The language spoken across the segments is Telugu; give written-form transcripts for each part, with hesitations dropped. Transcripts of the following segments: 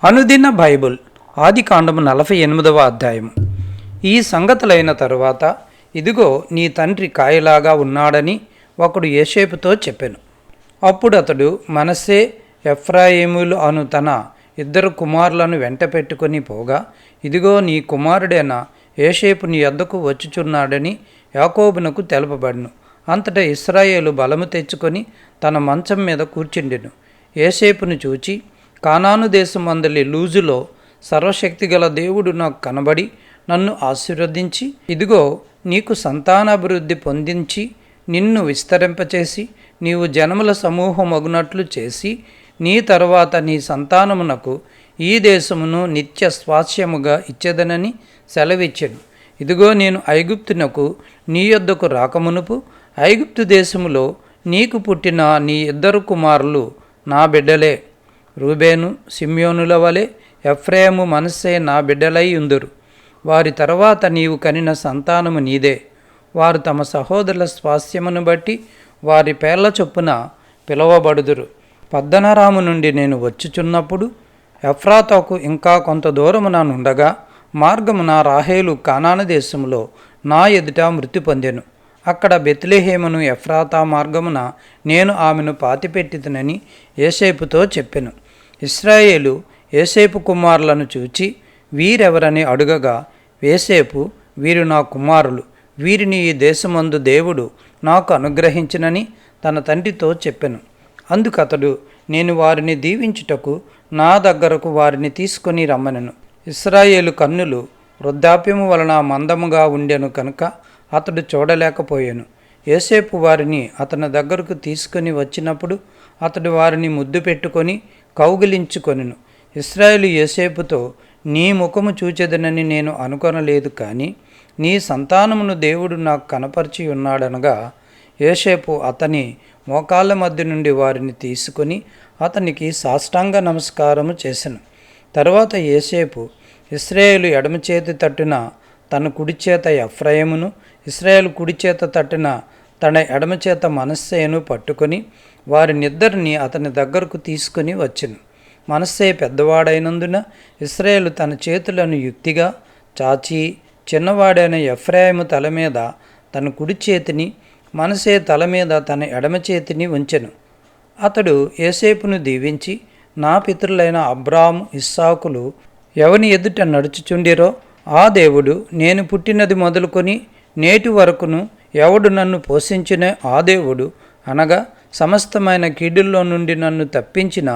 అనుదిన బైబుల్ ఆదికాండము 48వ అధ్యాయం. ఈ సంగతులైన తరువాత ఇదిగో నీ తండ్రి కాయలాగా ఉన్నాడని ఒకడు యోసేపుతో చెప్పెను. అప్పుడు అతడు మనస్సే ఎఫ్రాయిములు అను తన ఇద్దరు కుమారులను వెంట పెట్టుకొని పోగా, ఇదిగో నీ కుమారుడైన యోసేపు నీ యొద్దకు వచ్చుచున్నాడని యాకోబునకు తెలుపబడును. అంతటా ఇశ్రాయేలు బలము తెచ్చుకొని తన మంచం మీద కూర్చుండెను. యోసేపును చూచి, కానాను దేశమందలి లూజులో సర్వశక్తిగల దేవుడు నాకు కనబడి నన్ను ఆశీర్వదించి, ఇదిగో నీకు సంతానాభివృద్ధి పొందించి నిన్ను విస్తరింపచేసి నీవు జనముల సమూహమగునట్లు చేసి నీ తరువాత నీ సంతానమునకు ఈ దేశమును నిత్య స్వాస్యముగా ఇచ్చేదనని సెలవిచ్చెను. ఇదిగో నేను ఐగుప్తునకు నీ యొద్దకు రాకమునుపు ఐగుప్తు దేశములో నీకు పుట్టిన నీ ఇద్దరు కుమారులు నా బిడ్డలే. రూబేను సిమ్యోనుల వలె ఎఫ్రాయిము మనస్సే నా బిడ్డలై ఉందురు. వారి తర్వాత నీవు కనిన సంతానము నీదే. వారు తమ సహోదరుల స్వాస్థ్యమును బట్టి వారి పేర్ల చొప్పున పిలువబడుదురు. పద్దనరాము నుండి నేను వచ్చుచున్నప్పుడు ఎఫ్రాతాకు ఇంకా కొంత దూరమున నుండగా మార్గమున రాహేలు కానాను దేశంలో నా ఎదుట మృతి పొందెను. అక్కడ బెత్లెహేమును ఎఫ్రాతా మార్గమున నేను ఆమెను పాతిపెట్టిదనని యోసేపుతో చెప్పెను. ఇశ్రాయేలు యోసేపు కుమారులను చూచి వీరెవరని అడుగగా, యోసేపు, వీరు నా కుమారులు, వీరిని ఈ దేశమందు దేవుడు నాకు అనుగ్రహించినని తన తండ్రితో చెప్పెను. అందుకతడు, నేను వారిని దీవించుటకు నా దగ్గరకు వారిని తీసుకొని రమ్మనెను. ఇశ్రాయేలు కన్నులు వృద్ధాప్యము వలన మందముగా ఉండెను కనుక అతడు చూడలేకపోయాను. యోసేపు వారిని అతని దగ్గరకు తీసుకొని వచ్చినప్పుడు అతడు వారిని ముద్దు పెట్టుకొని కౌగిలించుకొనెను. ఇశ్రాయేలు యోసేపుతో, నీ ముఖము చూచెదనని నేను అనుకొనలేదు, కానీ నీ సంతానమును దేవుడు నాకు కనపరిచి ఉన్నాడనగా, యోసేపు అతని మోకాళ్ళ మధ్య నుండి వారిని తీసుకొని అతనికి సాష్టాంగ నమస్కారము చేసెను. తరువాత యోసేపు ఇశ్రాయేలు ఎడమ చేతి తట్టున తన కుడి చేత ఎఫ్రాయిమును, ఇశ్రాయేలు కుడి చేత తట్టున తన ఎడమ చేత మనస్సేను పట్టుకొని వారినిద్దరిని అతని దగ్గరకు తీసుకొని వచ్చెను. మనస్సే పెద్దవాడైనందున ఇశ్రాయేలు తన చేతులను యుక్తిగా చాచి చిన్నవాడైన ఎఫ్రాయిము తల మీద తన కుడి చేతిని, మనస్సే తల మీద తన ఎడమ చేతిని ఉంచెను. అతడు యోసేపును దీవించి, నా పితరులైన అబ్రాము ఇస్సాకులు ఎవని ఎదుట నడుచుచుండిరో ఆ దేవుడు, నేను పుట్టినది మొదలుకొని నేటి వరకును ఎవడు నన్ను పోషించిన ఆ దేవుడు, అనగా సమస్తమైన కీడుల్లో నుండి నన్ను తప్పించిన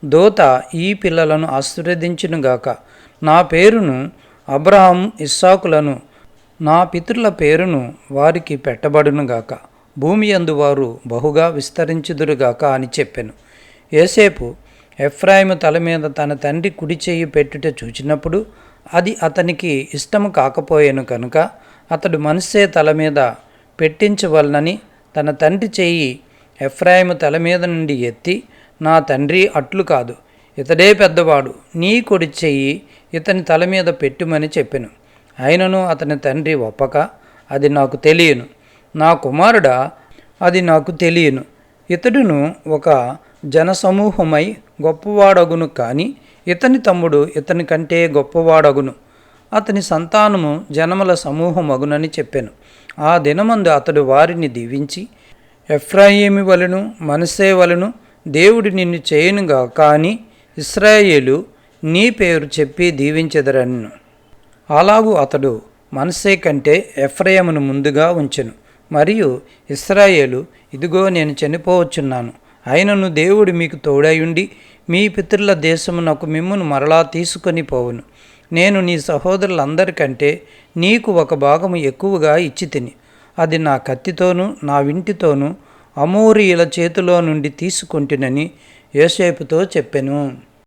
దూత ఈ పిల్లలను ఆశీర్వదించునుగాక. నా పేరును అబ్రహాము ఇస్సాకులను నా పితరుల పేరును వారికి పెట్టబడునుగాక. భూమి యందు వారు బహుగా విస్తరించుదురుగాక అని చెప్పెను. యోసేపు ఎఫ్రాయిము తల మీద తన తండ్రి కుడి చెయ్యి పెట్టుట చూచినప్పుడు అది అతనికి ఇష్టము కాకపోయాను కనుక అతడు మనస్సే తల మీద పెట్టించవలనని తన తండ్రి చెయ్యి ఎఫ్రాయిము తల మీద నుండి ఎత్తి, నా తండ్రి అట్లు కాదు, ఇతడే పెద్దవాడు, నీ కుడి చెయ్యి ఇతని తల మీద పెట్టుమని చెప్పెను. అయినను అతని తండ్రి ఒప్పక, అది నాకు తెలియను, నా కుమారుడా, అది నాకు తెలియను. ఇతడును ఒక జనసమూహమై గొప్పవాడగును, కానీ ఇతని తమ్ముడు ఇతని కంటే గొప్పవాడగును, అతని సంతానము జనముల సమూహమగునని చెప్పెను. ఆ దినమందు అతడు వారిని దీవించి, ఎఫ్రాయిము వలెను మనస్సే వలెను దేవుడు నిన్ను చేయనుగా, కానీ ఇశ్రాయేలు నీ పేరు చెప్పి దీవించెదరను. అలాగూ అతడు మనస్సే కంటే ఎఫ్రాయిమును ముందుగా ఉంచెను. మరియు ఇశ్రాయేలు, ఇదిగో నేను చనిపోవచ్చున్నాను, అయినను దేవుడు మీకు తోడయుండి మీ పితరుల దేశమునకు మిమ్మును మరలా తీసుకొని పోవును. నేను నీ సహోదరులందరికంటే నీకు ఒక భాగము ఎక్కువగా ఇచ్చి తిని, అది నా కత్తితోనూ నా వింటితోనూ అమోరీయుల చేతిలో నుండి తీసుకొంటినని యోసేపుతో చెప్పెను.